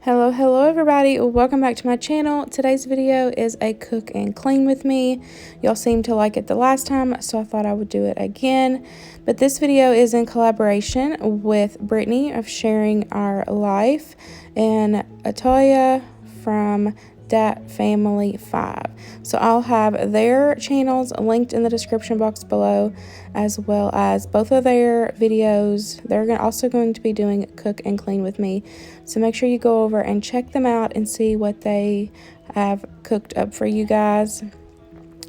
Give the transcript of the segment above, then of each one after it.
Hello everybody, welcome back to my channel. Today's video is a cook and clean with me. Y'all seemed to like it the last time, so I thought I would do it again. But this video is in collaboration with Brittany of Sharing Our Life and Atoya from Datt Family 5. So I'll have their channels linked in the description box below, as well as both of their videos. They're also going to be doing cook and clean with me, so make sure you go over and check them out and see what they have cooked up for you guys,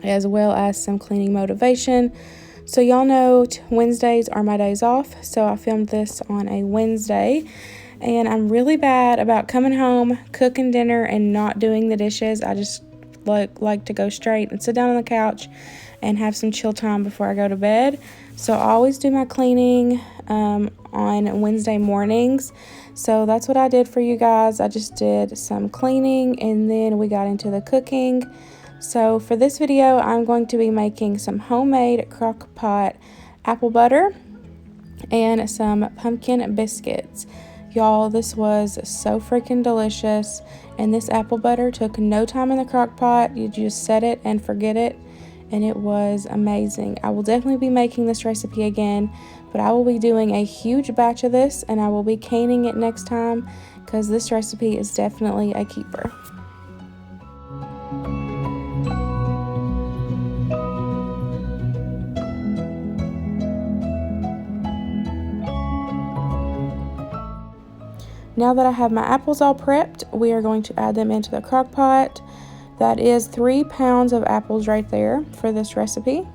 as well as some cleaning motivation. So y'all know Wednesdays are my days off, so I filmed this on a Wednesday. And I'm really bad about coming home, cooking dinner, and not doing the dishes. I just like to go straight and sit down on the couch and have some chill time before I go to bed. So I always do my cleaning on Wednesday mornings. So that's what I did for you guys. I just did some cleaning and then we got into the cooking. So for this video, I'm going to be making some homemade crock-pot apple butter and some pumpkin biscuits. Y'all, this was so freaking delicious, and this apple butter took no time in the crock pot. You just set it and forget it, and it was amazing. I will definitely be making this recipe again, but I will be doing a huge batch of this, and I will be canning it next time because this recipe is definitely a keeper. Now that I have my apples all prepped, we are going to add them into the crock pot. That is 3 pounds of apples right there for this recipe.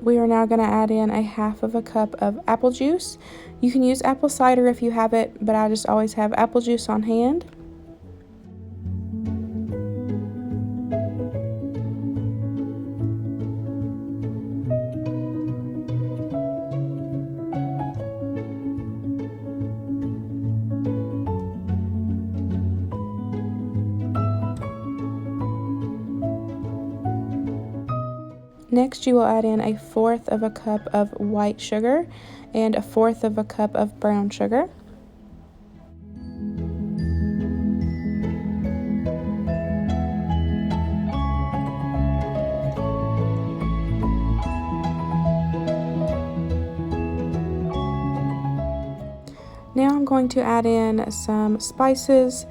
We are now going to add in a half of a cup of apple juice. You can use apple cider if you have it, but I just always have apple juice on hand. Next, you will add in a 1/4 of a cup of white sugar and a 1/4 of a cup of brown sugar. Now I'm going to add in some spices.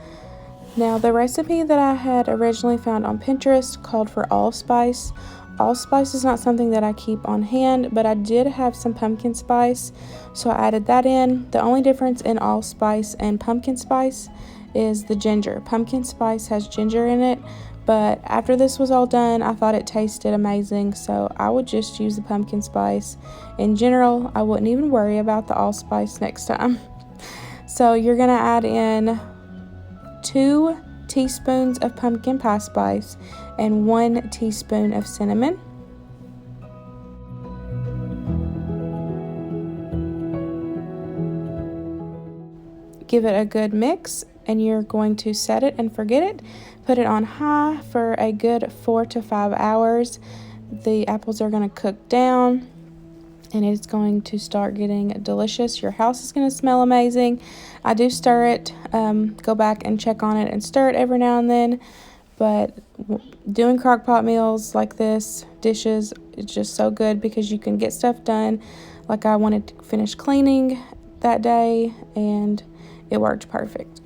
Now the recipe that I had originally found on Pinterest called for allspice. Allspice is not something that I keep on hand, but I did have some pumpkin spice, so I added that in. The only difference in allspice and pumpkin spice is the ginger. Pumpkin spice has ginger in it, but after this was all done, I thought it tasted amazing, so I would just use the pumpkin spice. In general, I wouldn't even worry about the allspice next time. So you're going to add in 2 teaspoons of pumpkin pie spice and 1 teaspoon of cinnamon. Give it a good mix, and you're going to set it and forget it. Put it on high for a good 4 to 5 hours. The apples are going to cook down, and it's going to start getting delicious. Your house is going to smell amazing. I do stir it, go back and check on it and stir it every now and then, but doing crock-pot meals like this, dishes, it's just so good because you can get stuff done. Like I wanted to finish cleaning that day, and it worked perfect.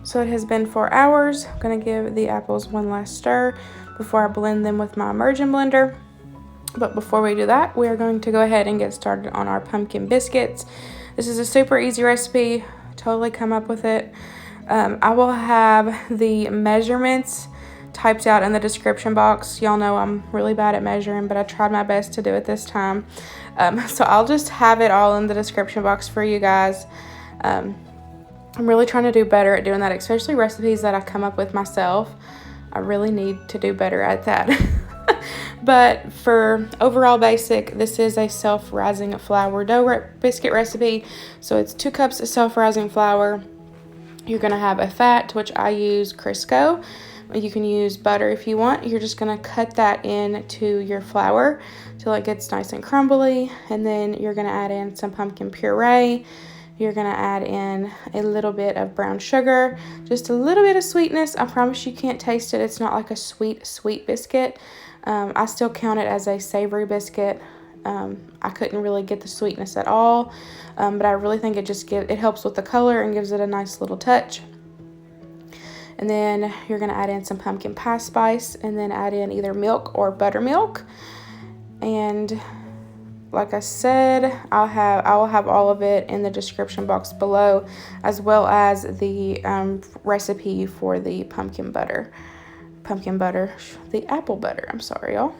So it has been 4 hours. I'm gonna give the apples one last stir before I blend them with my immersion blender. But before we do that, we are going to go ahead and get started on our pumpkin biscuits. This is a super easy recipe, totally come up with it. I will have the measurements typed out in the description box. Y'all know I'm really bad at measuring, but I tried my best to do it this time. So I'll just have it all in the description box for you guys. I'm really trying to do better at doing that, especially recipes that I come up with myself. I really need to do better at that. But for overall basic, this is a self-rising flour dough biscuit recipe. So it's 2 cups of self-rising flour. You're gonna have a fat, which I use Crisco. You can use butter if you want. You're just gonna cut that into your flour till it gets nice and crumbly. And then you're gonna add in some pumpkin puree. You're gonna add in a little bit of brown sugar, just a little bit of sweetness. I promise you can't taste it. It's not like a sweet biscuit. I still count it as a savory biscuit. I couldn't really get the sweetness at all, but I really think it helps with the color and gives it a nice little touch. And then you're going to add in some pumpkin pie spice, and then add in either milk or buttermilk. And like I said, I will have all of it in the description box below, as well as the recipe for the the apple butter. I'm sorry, y'all.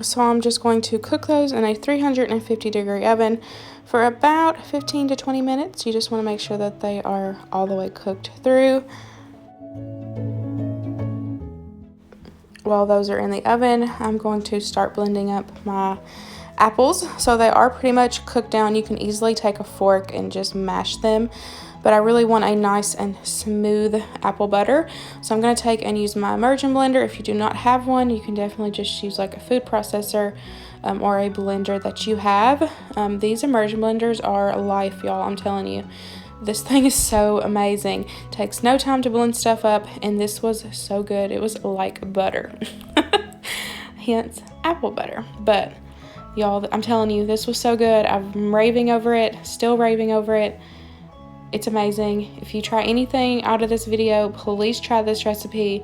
So I'm just going to cook those in a 350-degree oven for about 15 to 20 minutes. You just want to make sure that they are all the way cooked through. While those are in the oven, I'm going to start blending up my apples. So they are pretty much cooked down. You can easily take a fork and just mash them, but I really want a nice and smooth apple butter. So I'm going to take and use my immersion blender. If you do not have one, you can definitely just use like a food processor or a blender that you have. These immersion blenders are life, y'all. I'm telling you. This thing is so amazing. Takes no time to blend stuff up, and this was so good. It was like butter. Hence, apple butter. But, y'all, I'm telling you, this was so good. I'm raving over it. Still raving over it. It's amazing. If you try anything out of this video, please try this recipe.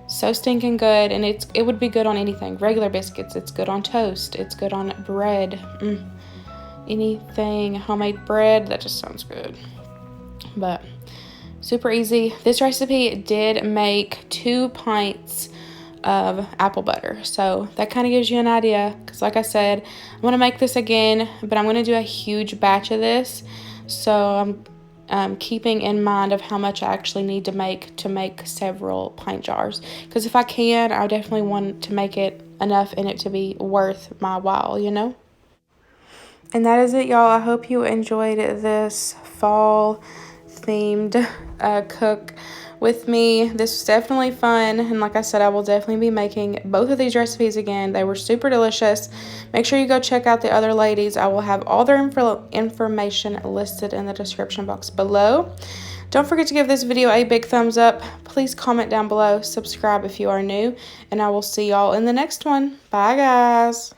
So stinking good, and it would be good on anything. Regular biscuits. It's good on toast. It's good on bread. Anything. Homemade bread. That just sounds good. But super easy. This recipe did make 2 pints of apple butter, so that kind of gives you an idea, because like I said, I want to make this again, but I'm going to do a huge batch of this, so I'm keeping in mind of how much I actually need to make several pint jars, because if I can, I definitely want to make it enough in it to be worth my while, you know. And that is it, y'all. I hope you enjoyed this fall themed cook with me. This was definitely fun, and like I said, I will definitely be making both of these recipes again. They were super delicious. Make sure you go check out the other ladies. I will have all their information listed in the description box below. Don't forget to give this video a big thumbs up. Please comment down below, subscribe if you are new, and I will see y'all in the next one. Bye, guys.